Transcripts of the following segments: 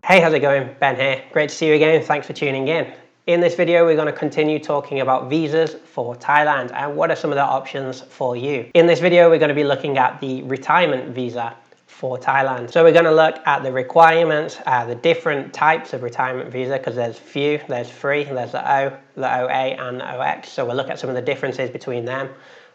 Hey, how's it going? Ben here. Great to see you again. Thanks for tuning in. In this video, we're going to continue talking about visas for Thailand and what are some of the options for you. In this video, we're going to be looking at the retirement visa for Thailand. So we're going to look at the requirements, the different types of retirement visa, because there's few, there's three, there's the O, the OA and the OX. So we'll look at some of the differences between them.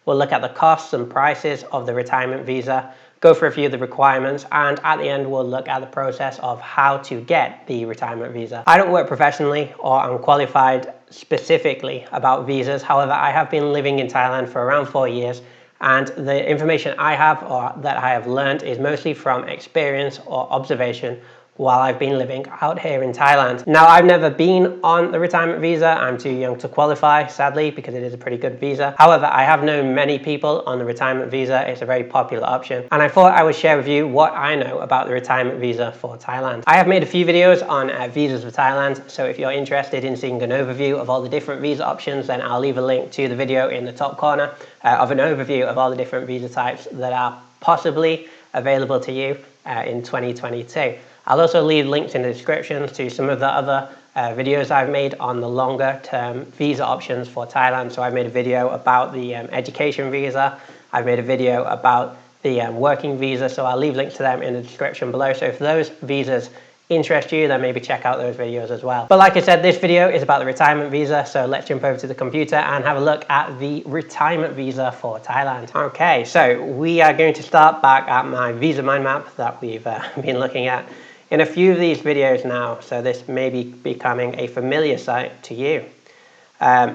We'll look at the costs and prices of the retirement visa, go for a few of the requirements, and at the end we'll look at the process of how to get the retirement visa. I don't work professionally or I'm qualified specifically about visas. However, I have been living in Thailand for around 4 years, and the information I have or that I have learned is mostly from experience or observation while I've been living out here in Thailand. Now, I've never been on the retirement visa. I'm too young to qualify, sadly, because it is a pretty good visa. However, I have known many people on the retirement visa. It's a very popular option. And I thought I would share with you what I know about the retirement visa for Thailand. I have made a few videos on visas for Thailand. So if you're interested in seeing an overview of all the different visa options, then I'll leave a link to the video in the top corner of an overview of all the different visa types that are possibly available to you in 2022. I'll also leave links in the description to some of the other videos I've made on the longer term visa options for Thailand. So I've made a video about the education visa. I've made a video about the working visa. So I'll leave links to them in the description below. So if those visas interest you, then maybe check out those videos as well. But like I said, this video is about the retirement visa. So let's jump over to the computer and have a look at the retirement visa for Thailand. Okay, so we are going to start back at my visa mind map that we've been looking at in a few of these videos now, so this may be becoming a familiar sight to you.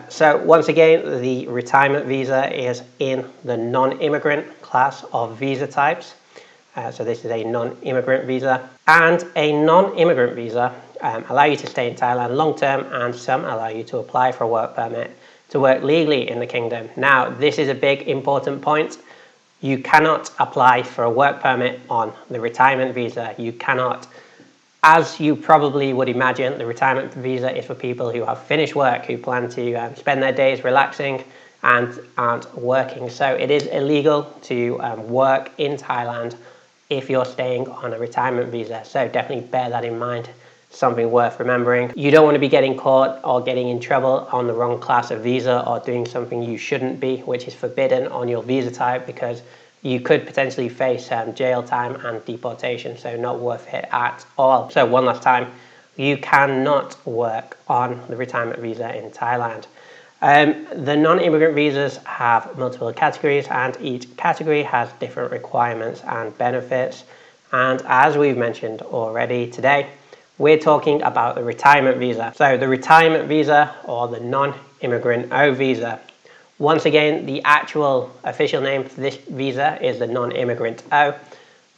So once again, the retirement visa is in the non-immigrant class of visa types. So this is a non-immigrant visa, and a non-immigrant visa allow you to stay in Thailand long term, and some allow you to apply for a work permit to work legally in the kingdom. Now, this is a big important point. You cannot apply for a work permit on the retirement visa. You cannot. As you probably would imagine, the retirement visa is for people who have finished work, who plan to spend their days relaxing and aren't working. So it is illegal to work in Thailand if you're staying on a retirement visa. So definitely bear that in mind. Something worth remembering. You don't want to be getting caught or getting in trouble on the wrong class of visa or doing something you shouldn't be, which is forbidden on your visa type, because you could potentially face jail time and deportation, so not worth it at all. So one last time, you cannot work on the retirement visa in Thailand. The non-immigrant visas have multiple categories, and each category has different requirements and benefits. And as we've mentioned already today, we're talking about the retirement visa. So the retirement visa, or the non-immigrant O visa. Once again, the actual official name for this visa is the non-immigrant O.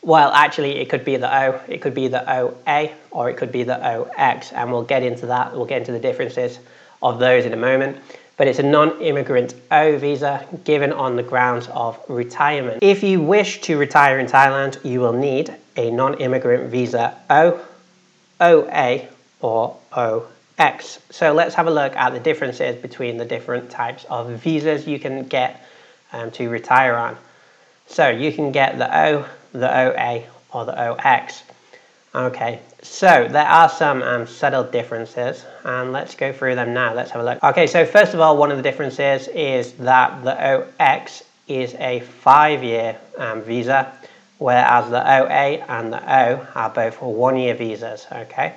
Well, actually, it could be the O, it could be the OA, or it could be the OX, and we'll get into that. We'll get into the differences of those in a moment. But it's a non-immigrant O visa given on the grounds of retirement. If you wish to retire in Thailand, you will need a non-immigrant visa O, OA, or OX. So let's have a look at the differences between the different types of visas you can get to retire on. So you can get the O, the OA, or the OX. Okay, so there are some subtle differences, and let's go through them now. Let's have a look. Okay, so first of all, one of the differences is that the OX is a 5-year visa, whereas the OA and the O are both 1-year visas. Okay.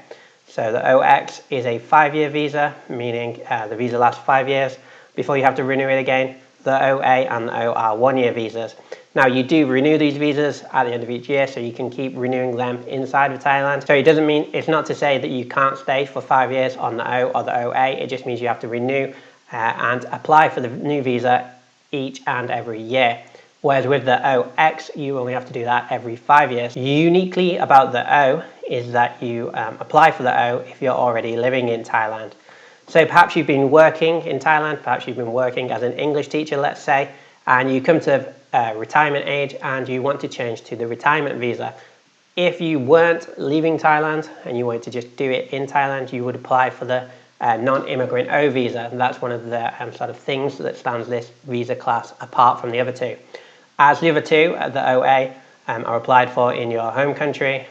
So the OX is a 5-year visa, meaning the visa lasts 5 years before you have to renew it again. The OA and the O are 1-year visas. Now, you do renew these visas at the end of each year, so you can keep renewing them inside of Thailand. So it doesn't mean, it's not to say that you can't stay for 5 years on the O or the OA. It just means you have to renew and apply for the new visa each and every year. Whereas with the OX, you only have to do that every 5 years. Uniquely about the O is that you apply for the O if you're already living in Thailand. So perhaps you've been working in Thailand, perhaps you've been working as an English teacher, let's say, and you come to retirement age and you want to change to the retirement visa. If you weren't leaving Thailand and you wanted to just do it in Thailand, you would apply for the non-immigrant O visa. And that's one of the sort of things that stands this visa class apart from the other two. As the other two, the OA, are applied for in your home country,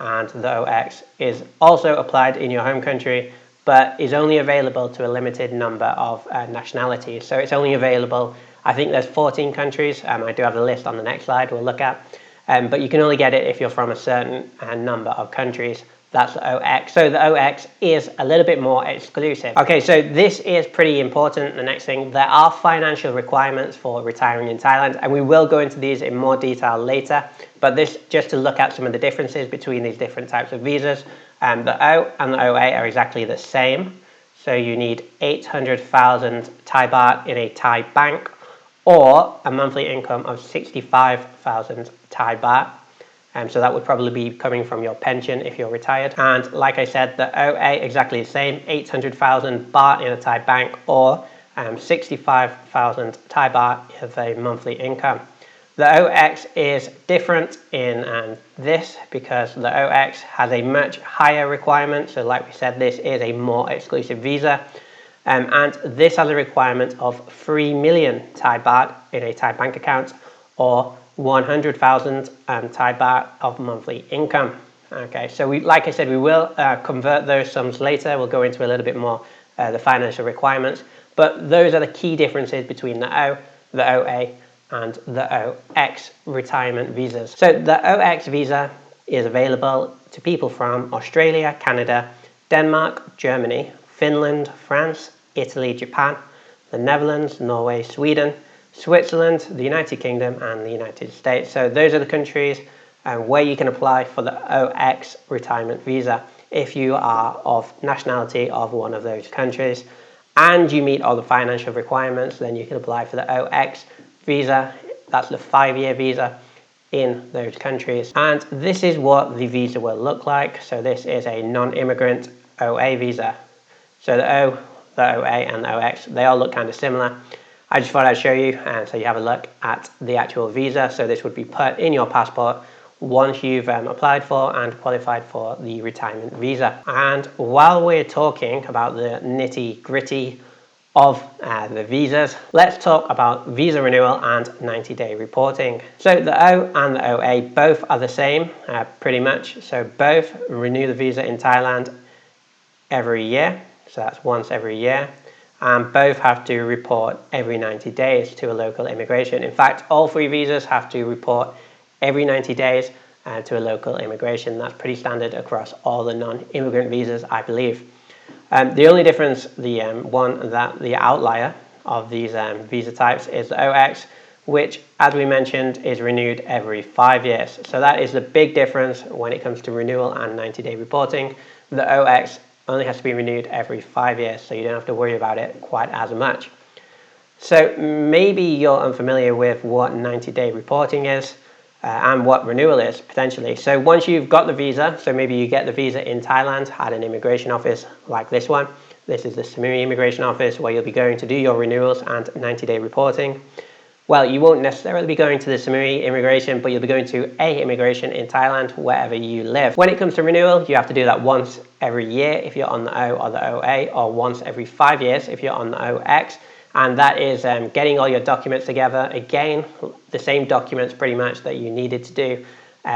and the OX is also applied in your home country, but is only available to a limited number of nationalities. So it's only available, I think there's 14 countries. I do have the list on the next slide we'll look at. But you can only get it if you're from a certain number of countries. That's the OX. So the OX is a little bit more exclusive. Okay, so this is pretty important. The next thing, there are financial requirements for retiring in Thailand, and we will go into these in more detail later. But this, just to look at some of the differences between these different types of visas. The O and the OA are exactly the same. So you need 800,000 Thai baht in a Thai bank, or a monthly income of 65,000 Thai baht. So that would probably be coming from your pension if you're retired. And like I said, the OA exactly the same, 800,000 baht in a Thai bank, or 65,000 Thai baht as a monthly income. The OX is different in this because the OX has a much higher requirement. So like we said, this is a more exclusive visa. And this has a requirement of 3 million Thai baht in a Thai bank account, or 100,000 Thai baht of monthly income. Okay, so like I said, we will convert those sums later. We'll go into a little bit more the financial requirements, but those are the key differences between the O, the OA, and the OX retirement visas. So the OX visa is available to people from Australia, Canada, Denmark, Germany, Finland, France, Italy, Japan, the Netherlands, Norway, Sweden, Switzerland, the United Kingdom, and the United States. So those are the countries where you can apply for the OX retirement visa if you are of nationality of one of those countries and you meet all the financial requirements. Then you can apply for the OX visa. That's the 5-year visa in those countries. And this is what the visa will look like. So this is a non-immigrant OA visa. So the O, the OA, and the OX, they all look kind of similar. I just thought I'd show you, and so you have a look at the actual visa. So this would be put in your passport once you've applied for and qualified for the retirement visa. And while we're talking about the nitty-gritty of the visas, let's talk about visa renewal and 90-day reporting. So the O and the OA both are the same, pretty much. So both renew the visa in Thailand every year. So that's once every year. And both have to report every 90 days to a local immigration. In fact, all 3 visas have to report every 90 days to a local immigration. That's pretty standard across all the non-immigrant visas, I believe. The only difference, the outlier of these visa types is the OX, which, as we mentioned, is renewed every 5 years. So that is the big difference when it comes to renewal and 90-day reporting. The OX only has to be renewed every 5 years, so you don't have to worry about it quite as much. So maybe you're unfamiliar with what 90-day reporting is and what renewal is, potentially. So once you've got the visa, so maybe you get the visa in Thailand at an immigration office like this one. This is the Samui immigration office where you'll be going to do your renewals and 90-day reporting. Well, you won't necessarily be going to the Samui immigration, but you'll be going to a immigration in Thailand, wherever you live. When it comes to renewal, you have to do that once every year if you're on the O or the OA, or once every 5 years if you're on the OX. And that is getting all your documents together. Again, the same documents pretty much that you needed to do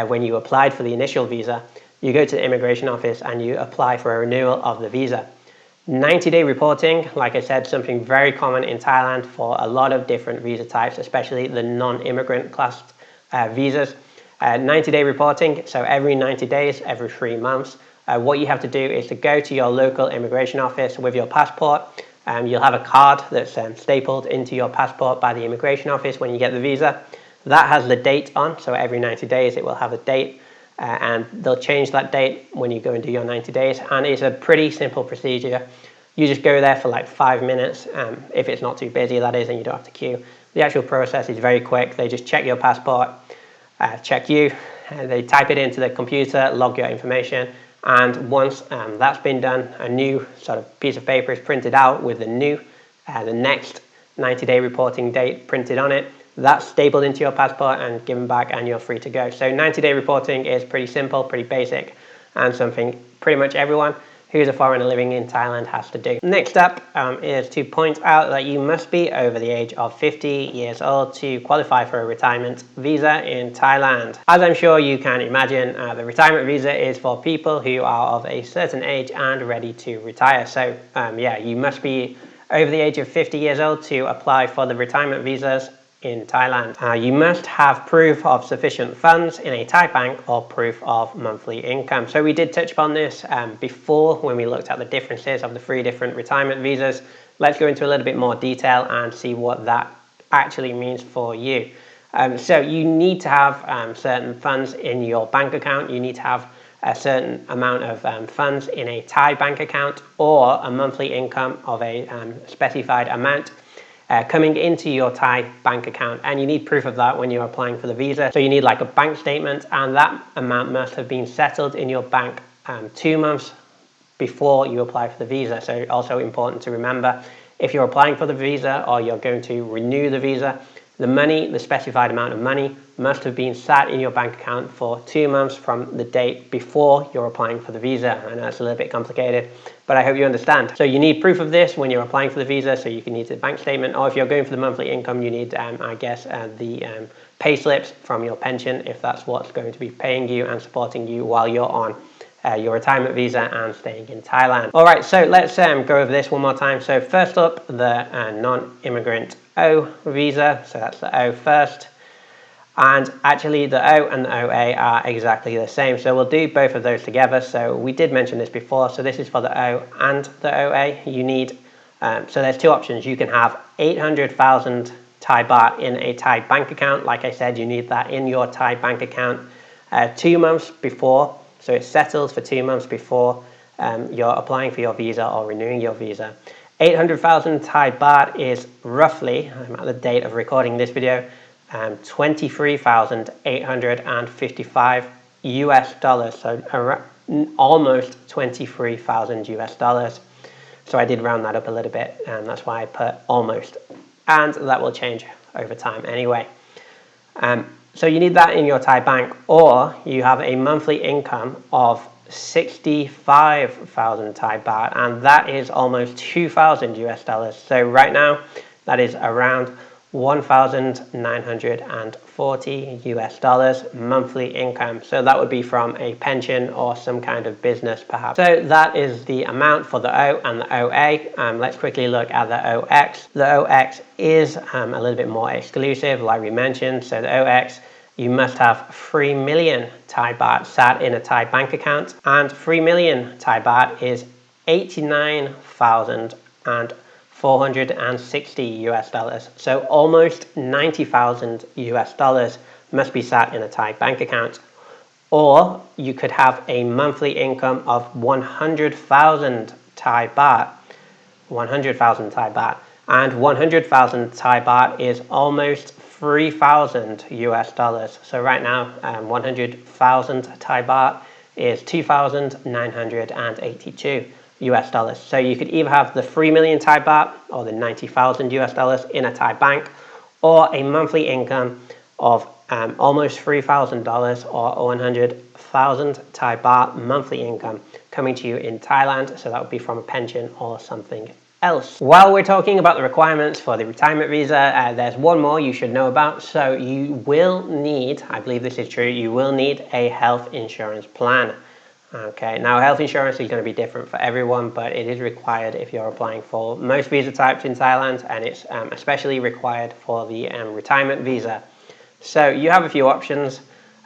when you applied for the initial visa. You go to the immigration office and you apply for a renewal of the visa. 90-day reporting, like I said, something very common in Thailand for a lot of different visa types, especially the non-immigrant class visas. 90-day reporting, so every 90 days, every 3 months. What you have to do is to go to your local immigration office with your passport. You'll have a card that's stapled into your passport by the immigration office when you get the visa. That has the date on, so every 90 days it will have a date. And they'll change that date when you go and do your 90 days. And it's a pretty simple procedure. You just go there for like 5 minutes, if it's not too busy, that is, and you don't have to queue. The actual process is very quick. They just check your passport, check you, and they type it into the computer, log your information. And once that's been done, a new sort of piece of paper is printed out with the next 90-day reporting date printed on it. That's stapled into your passport and given back, and you're free to go. So 90-day reporting is pretty simple, pretty basic, and something pretty much everyone who's a foreigner living in Thailand has to do. Next up is to point out that you must be over the age of 50 years old to qualify for a retirement visa in Thailand. As I'm sure you can imagine, the retirement visa is for people who are of a certain age and ready to retire. So yeah, you must be over the age of 50 years old to apply for the retirement visas in Thailand. You must have proof of sufficient funds in a Thai bank or proof of monthly income. So we did touch upon this before when we looked at the differences of the 3 different retirement visas. Let's go into a little bit more detail and see what that actually means for you. So you need to have certain funds in your bank account. You need to have a certain amount of funds in a Thai bank account or a monthly income of a specified amount coming into your Thai bank account, and you need proof of that when you're applying for the visa. So you need like a bank statement, and that amount must have been settled in your bank 2 months before you apply for the visa. So also important to remember, if you're applying for the visa or you're going to renew the visa, the specified amount of money must have been sat in your bank account for 2 months from the date before you're applying for the visa. I know it's a little bit complicated, but I hope you understand. So you need proof of this when you're applying for the visa, so you can need the bank statement, or if you're going for the monthly income, you need, I guess, the pay slips from your pension, if that's what's going to be paying you and supporting you while you're on your retirement visa and staying in Thailand. All right, so let's go over this one more time. So first up, the non-immigrant O visa. So that's the O first. And actually the O and the OA are exactly the same. So we'll do both of those together. So we did mention this before. So this is for the O and the OA. You need, so there's 2 options. You can have 800,000 Thai baht in a Thai bank account. Like I said, you need that in your Thai bank account 2 months before. So it's settled for 2 months before you're applying for your visa or renewing your visa. 800,000 Thai baht is roughly, at the date of recording this video, 23,855 US dollars. So almost 23,000 US dollars. So I did round that up a little bit, and that's why I put almost. And that will change over time anyway. So you need that in your Thai bank, or you have a monthly income of 65,000 Thai baht, and that is almost 2,000 US dollars. So right now, that is around 1,940 US dollars monthly income. So that would be from a pension or some kind of business perhaps. So that is the amount for the O and the OA. Let's quickly look at the OX. The OX is a little bit more exclusive, like we mentioned. So the OX, you must have 3 million Thai baht sat in a Thai bank account, and 3 million Thai baht is 89,460 US dollars. So almost 90,000 US dollars must be sat in a Thai bank account. Or you could have a monthly income of 100,000 Thai baht. 100,000 Thai baht. And 100,000 Thai baht is almost 3,000 US dollars. So right now, 100,000 Thai baht is 2,982 US dollars. So you could either have the 3 million Thai baht or the 90,000 US dollars in a Thai bank, or a monthly income of almost $3,000 or 100,000 Thai baht monthly income coming to you in Thailand. So that would be from a pension or something else. While we're talking about the requirements for the retirement visa, there's one more you should know about. So you will need, I believe this is true, you will need a health insurance plan. Okay, now health insurance is going to be different for everyone, but it is required if you're applying for most visa types in Thailand, and it's especially required for the retirement visa. So you have a few options.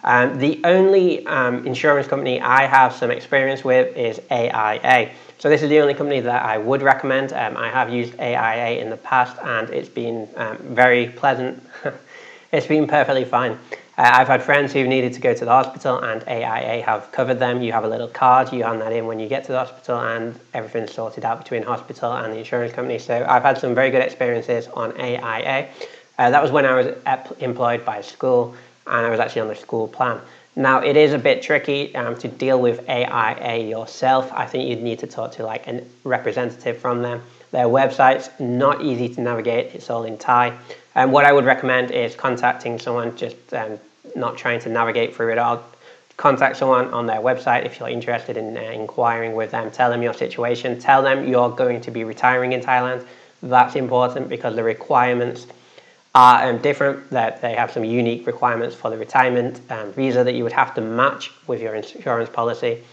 The only insurance company I have some experience with is AIA. So this is the only company that I would recommend. I have used AIA in the past, and it's been very pleasant. It's been perfectly fine. I've had friends who needed to go to the hospital, and AIA have covered them. You have a little card, you hand that in when you get to the hospital, and everything's sorted out between hospital and the insurance company. So I've had some very good experiences on AIA. That was when I was employed by a school, and I was actually on the school plan. Now, it is a bit tricky to deal with AIA yourself. I think you'd need to talk to like a representative from them. Their website's not easy to navigate. It's all in Thai. And what I would recommend is contacting someone, just not trying to navigate through it all. contact someone on their website if you're interested in inquiring with them. Tell them your situation. Tell them you're going to be retiring in Thailand. That's important because the requirements are different. That they have some unique requirements for the retirement visa that you would have to match with your insurance policy.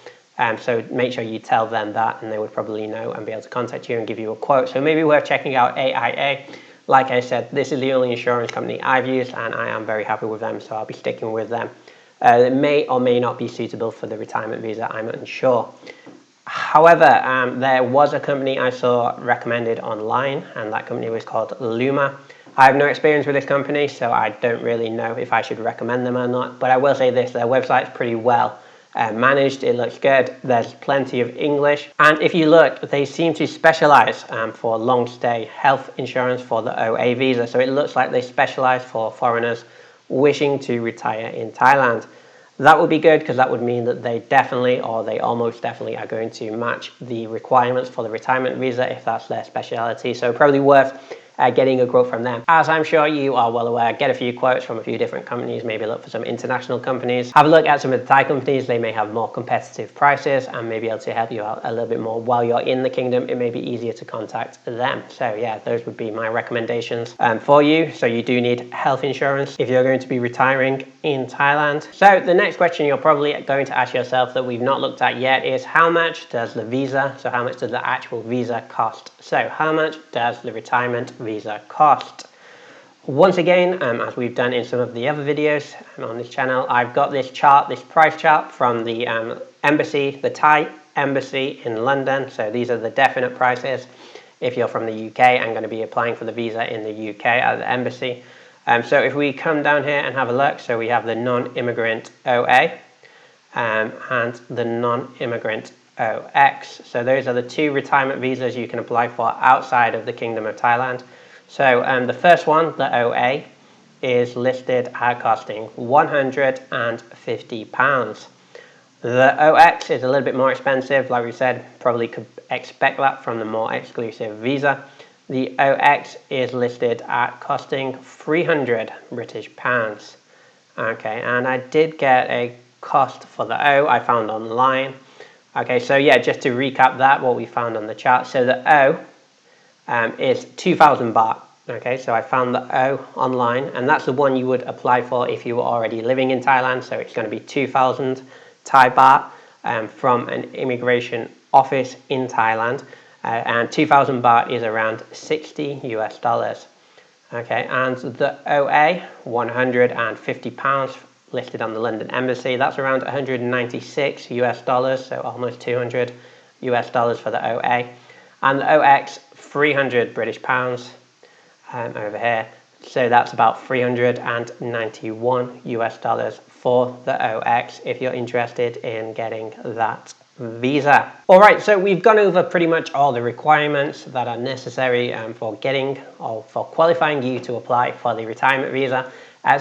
So make sure you tell them that, and they would probably know and be able to contact you and give you a quote. So maybe worth checking out AIA. Like I said, this is the only insurance company I've used, and I am very happy with them, so I'll be sticking with them. It may or may not be suitable for the retirement visa, I'm unsure. However, there was a company I saw recommended online, and that company was called LUMA. I have no experience with this company, so I don't really know if I should recommend them or not, but I will say this, their website's pretty well managed, it looks good, there's plenty of English, and if you look, they seem to specialize for long stay health insurance for the OA visa, so it looks like they specialize for foreigners wishing to retire in Thailand. That would be good because that would mean that they definitely, or they almost definitely, are going to match the requirements for the retirement visa if that's their speciality, so probably worth getting a quote from them. As I'm sure you are well aware, get a few quotes from a few different companies, maybe look for some international companies. Have a look at some of the Thai companies, they may have more competitive prices and may be able to help you out a little bit more while you're in the kingdom. It may be easier to contact them. So yeah, those would be my recommendations for you. So you do need health insurance if you're going to be retiring in Thailand. So the next question you're probably going to ask yourself that we've not looked at yet is how much does the visa, so how much does the actual visa cost? So how much does the retirement visa cost? Once again, as we've done in some of the other videos on this channel, I've got this chart, this price chart from the embassy, the Thai embassy in London. So these are the definite prices if you're from the UK and going to be applying for the visa in the UK at the embassy. So if we come down here and have a look, so we have the non-immigrant OA and the non-immigrant OX. So those are the two retirement visas you can apply for outside of the Kingdom of Thailand. So the first one, the OA, is listed at costing £150. The OX is a little bit more expensive, like we said, probably could expect that from the more exclusive visa. The OX is listed at costing 300 British pounds. Okay, and I did get a cost for the O I found online. Okay, so yeah, just to recap that, what we found on the chart. So the O is 2,000 baht. Okay, so I found the O online, and that's the one you would apply for if you were already living in Thailand. So it's going to be 2,000 Thai baht from an immigration office in Thailand. And 2,000 baht is around $60 US. Okay, and the OA, £150 listed on the London embassy. That's around 196 US dollars, so almost 200 US dollars for the OA. And the OX, 300 British pounds over here. So that's about 391 US dollars for the OX if you're interested in getting that visa. All right, so we've gone over pretty much all the requirements that are necessary for getting or for qualifying you to apply for the retirement visa.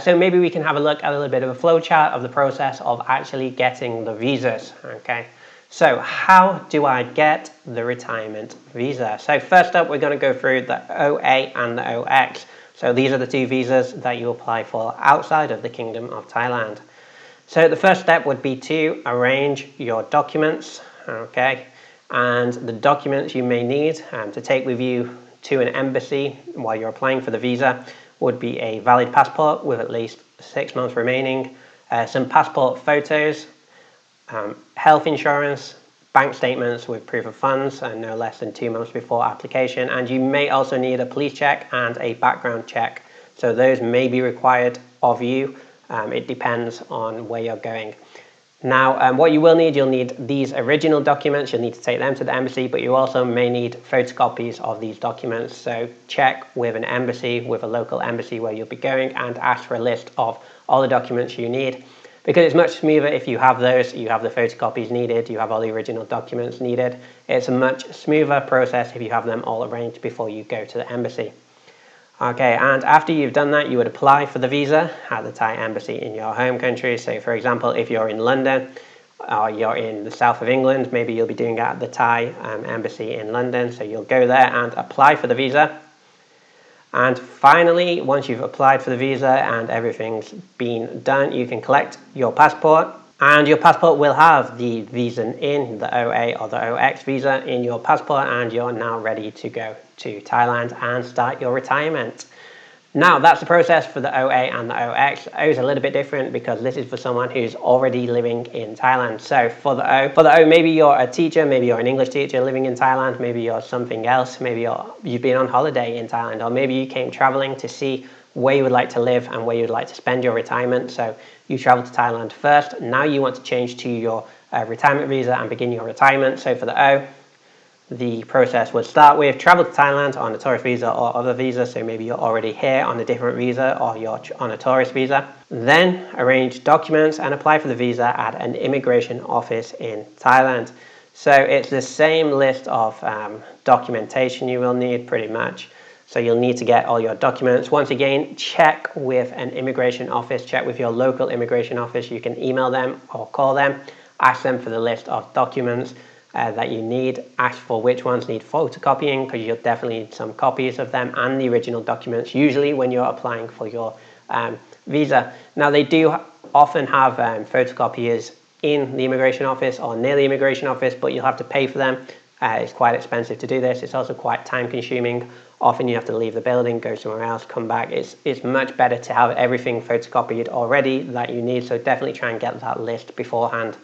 So maybe we can have a look at a little bit of a flow chart of the process of actually getting the visas. Okay, so how do I get the retirement visa? So first up, we're going to go through the OA and the OX. So these are the two visas that you apply for outside of the Kingdom of Thailand. So the first step would be to arrange your documents, okay, and the documents you may need to take with you to an embassy while you're applying for the visa would be a valid passport with at least 6 months remaining, some passport photos, health insurance, bank statements with proof of funds and no less than 2 months before application, and you may also need a police check and a background check. So those may be required of you. It depends on where you're going. Now, what you will need, you'll need these original documents. You'll need to take them to the embassy, but you also may need photocopies of these documents. So check with an embassy, with a local embassy where you'll be going, and ask for a list of all the documents you need. Because it's much smoother if you have those, you have the photocopies needed, you have all the original documents needed. It's a much smoother process if you have them all arranged before you go to the embassy. Okay, and after you've done that, you would apply for the visa at the Thai embassy in your home country. So for example, if you're in London or you're in the south of England, maybe you'll be doing it at the Thai embassy in London. So you'll go there and apply for the visa. And finally, once you've applied for the visa and everything's been done, you can collect your passport And your passport will have the visa in, the OA or the OX visa in your passport, and you're now ready to go to Thailand and start your retirement. Now, that's the process for the OA and the OX. The O is a little bit different because this is for someone who's already living in Thailand. So for the O, maybe you're a teacher, maybe you're an English teacher living in Thailand, maybe you're something else, maybe you've been on holiday in Thailand, or maybe you came traveling to see where you would like to live and where you'd like to spend your retirement. So you travel to Thailand first. Now you want to change to your retirement visa and begin your retirement. So for the O, the process would start with travel to Thailand on a tourist visa or other visa. So maybe you're already here on a different visa or you're on a tourist visa. Then arrange documents and apply for the visa at an immigration office in Thailand. So it's the same list of documentation you will need pretty much. So you'll need to get all your documents. Once again, check with an immigration office, check with your local immigration office. You can email them or call them, ask them for the list of documents that you need, ask for which ones need photocopying, because you'll definitely need some copies of them and the original documents, usually when you're applying for your visa. Now they do often have photocopiers in the immigration office or near the immigration office, but you'll have to pay for them. It's quite expensive to do this. It's also quite time consuming. Often you have to leave the building, go somewhere else, come back. It's much better to have everything photocopied already that you need, so definitely try and get that list beforehand.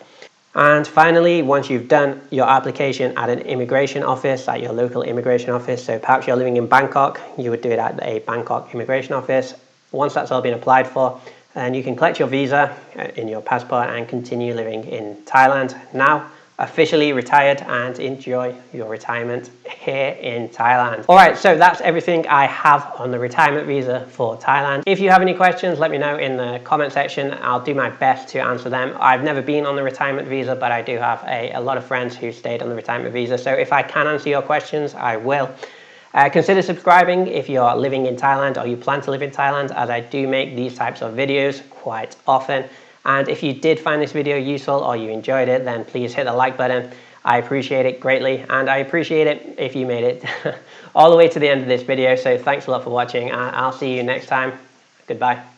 And finally, once you've done your application at an immigration office, at your local immigration office, so perhaps you're living in Bangkok, you would do it at a Bangkok immigration office. Once that's all been applied for, then you can collect your visa in your passport and continue living in Thailand. Now, officially retired, and enjoy your retirement here in Thailand. All right, so that's everything I have on the retirement visa for Thailand. If you have any questions, let me know in the comment section. I'll do my best to answer them. I've never been on the retirement visa, but I do have a lot of friends who stayed on the retirement visa. So if I can answer your questions, I will. Consider subscribing if you're living in Thailand or you plan to live in Thailand, as I do make these types of videos quite often. And if you did find this video useful or you enjoyed it, then please hit the like button. I appreciate it greatly, and I appreciate it if you made it all the way to the end of this video. So thanks a lot for watching, and I'll see you next time. Goodbye.